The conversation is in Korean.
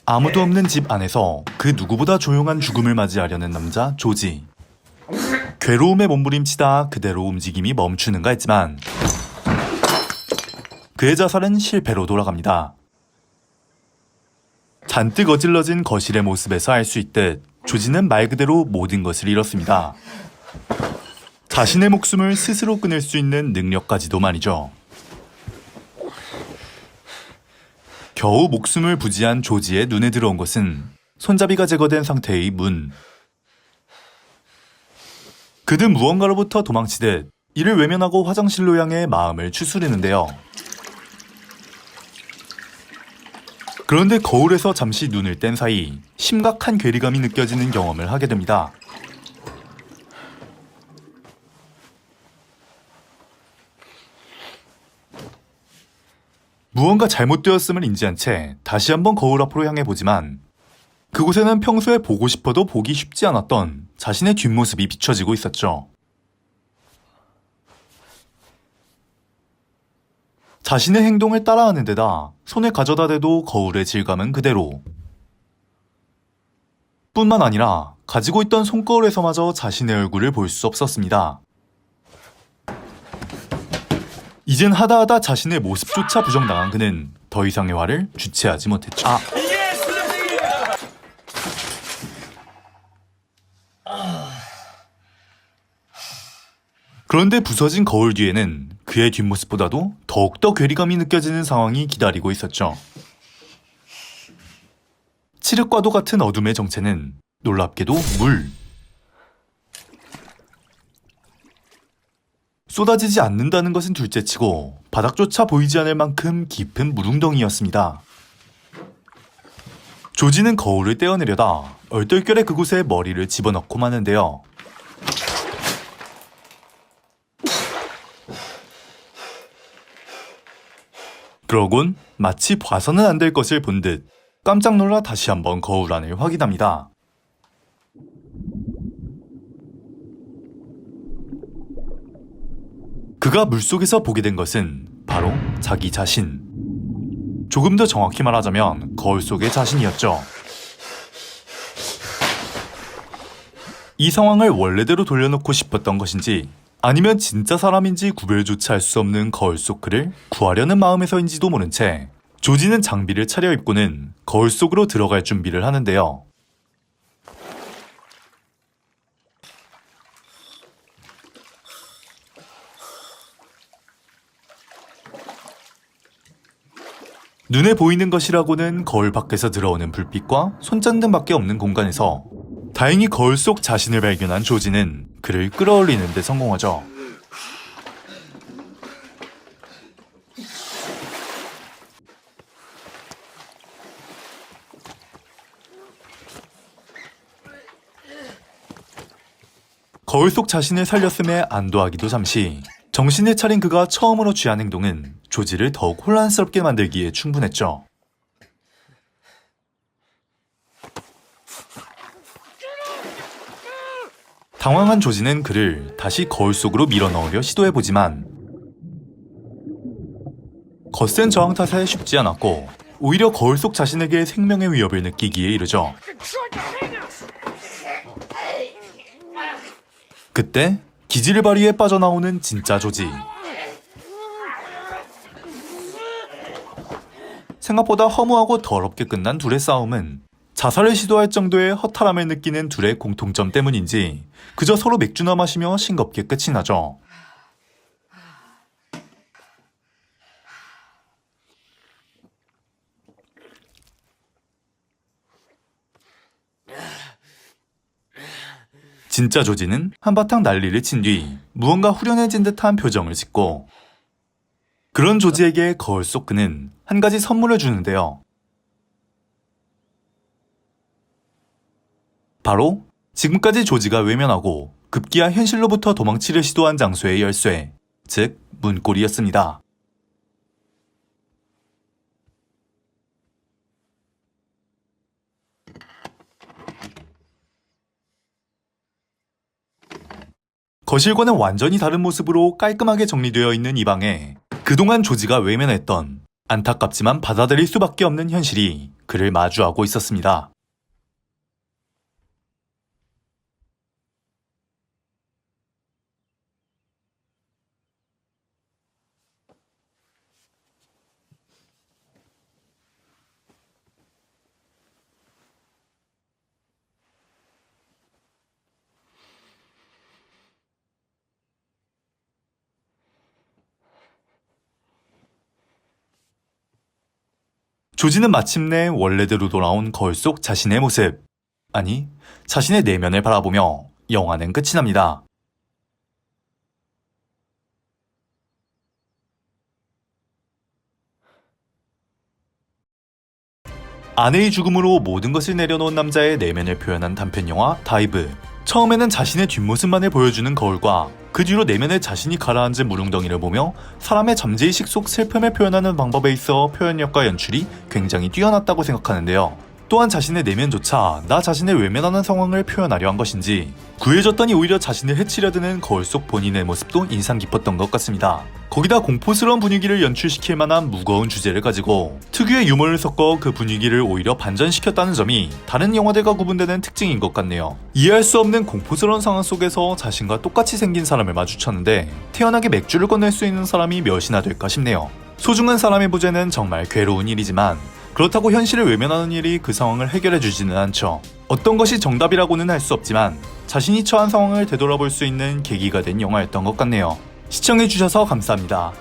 아무도 없는 집 안에서 그 누구보다 조용한 죽음을 맞이하려는 남자 조지. 괴로움에 몸부림치다 그대로 움직임이 멈추는가 했지만 그의 자살은 실패로 돌아갑니다. 잔뜩 어질러진 거실의 모습에서 알 수 있듯 조지는 말 그대로 모든 것을 잃었습니다. 자신의 목숨을 스스로 끊을 수 있는 능력까지도 말이죠. 겨우 목숨을 부지한 조지의 눈에 들어온 것은 손잡이가 제거된 상태의 문. 그는 무언가로부터 도망치듯 이를 외면하고 화장실로 향해 마음을 추스르는데요. 그런데 거울에서 잠시 눈을 뗀 사이 심각한 괴리감이 느껴지는 경험을 하게 됩니다. 무언가 잘못되었음을 인지한 채 다시 한번 거울 앞으로 향해 보지만 그곳에는 평소에 보고 싶어도 보기 쉽지 않았던 자신의 뒷모습이 비춰지고 있었죠. 자신의 행동을 따라하는 데다 손에 가져다 대도 거울의 질감은 그대로. 뿐만 아니라 가지고 있던 손거울에서마저 자신의 얼굴을 볼 수 없었습니다. 이젠 하다하다 자신의 모습조차 부정당한 그는 더 이상의 화를 주체하지 못했죠. 그런데 부서진 거울 뒤에는 그의 뒷모습보다도 더욱더 괴리감이 느껴지는 상황이 기다리고 있었죠. 칠흑과도 같은 어둠의 정체는 놀랍게도 물. 쏟아지지 않는다는 것은 둘째치고 바닥조차 보이지 않을 만큼 깊은 물웅덩이였습니다. 조지는 거울을 떼어내려다 얼떨결에 그곳에 머리를 집어넣고 마는데요. 그러곤 마치 봐서는 안 될 것을 본 듯 깜짝 놀라 다시 한번 거울 안을 확인합니다. 그가 물속에서 보게 된 것은 바로 자기 자신. 조금 더 정확히 말하자면 거울 속의 자신이었죠. 이 상황을 원래대로 돌려놓고 싶었던 것인지 아니면 진짜 사람인지 구별조차 할 수 없는 거울 속 그를 구하려는 마음에서인지도 모른 채 조지는 장비를 차려입고는 거울 속으로 들어갈 준비를 하는데요. 눈에 보이는 것이라고는 거울 밖에서 들어오는 불빛과 손전등밖에 없는 공간에서 다행히 거울 속 자신을 발견한 조지는 그를 끌어올리는 데 성공하죠. 거울 속 자신을 살렸음에 안도하기도 잠시, 정신을 차린 그가 처음으로 취한 행동은 조지를 더욱 혼란스럽게 만들기에 충분했죠. 당황한 조지는 그를 다시 거울 속으로 밀어넣으려 시도해보지만 거센 저항 탓에 쉽지 않았고 오히려 거울 속 자신에게 생명의 위협을 느끼기에 이르죠. 그때 기지를 발휘해 빠져나오는 진짜 조지. 생각보다 허무하고 더럽게 끝난 둘의 싸움은 자살을 시도할 정도의 허탈함을 느끼는 둘의 공통점 때문인지 그저 서로 맥주나 마시며 싱겁게 끝이 나죠. 진짜 조지는 한바탕 난리를 친 뒤 무언가 후련해진 듯한 표정을 짓고 그런 조지에게 거울 속 그는 한 가지 선물을 주는데요. 바로 지금까지 조지가 외면하고 급기야 현실로부터 도망치려 시도한 장소의 열쇠, 즉 문고리였습니다. 거실과는 완전히 다른 모습으로 깔끔하게 정리되어 있는 이 방에 그동안 조지가 외면했던 안타깝지만 받아들일 수밖에 없는 현실이 그를 마주하고 있었습니다. 조지는 마침내 원래대로 돌아온 거울 속 자신의 모습, 아니, 자신의 내면을 바라보며 영화는 끝이 납니다. 아내의 죽음으로 모든 것을 내려놓은 남자의 내면을 표현한 단편 영화 다이브. 처음에는 자신의 뒷모습만을 보여주는 거울과 그 뒤로 내면의 자신이 가라앉은 무릉덩이를 보며 사람의 잠재의식 속 슬픔을 표현하는 방법에 있어 표현력과 연출이 굉장히 뛰어났다고 생각하는데요. 또한 자신의 내면조차 나 자신을 외면하는 상황을 표현하려 한 것인지 구해졌더니 오히려 자신을 해치려 드는 거울 속 본인의 모습도 인상 깊었던 것 같습니다. 거기다 공포스러운 분위기를 연출시킬 만한 무거운 주제를 가지고 특유의 유머를 섞어 그 분위기를 오히려 반전시켰다는 점이 다른 영화들과 구분되는 특징인 것 같네요. 이해할 수 없는 공포스러운 상황 속에서 자신과 똑같이 생긴 사람을 마주쳤는데 태연하게 맥주를 건넬 수 있는 사람이 몇이나 될까 싶네요. 소중한 사람의 부재는 정말 괴로운 일이지만 그렇다고 현실을 외면하는 일이 그 상황을 해결해주지는 않죠. 어떤 것이 정답이라고는 할 수 없지만 자신이 처한 상황을 되돌아볼 수 있는 계기가 된 영화였던 것 같네요. 시청해주셔서 감사합니다.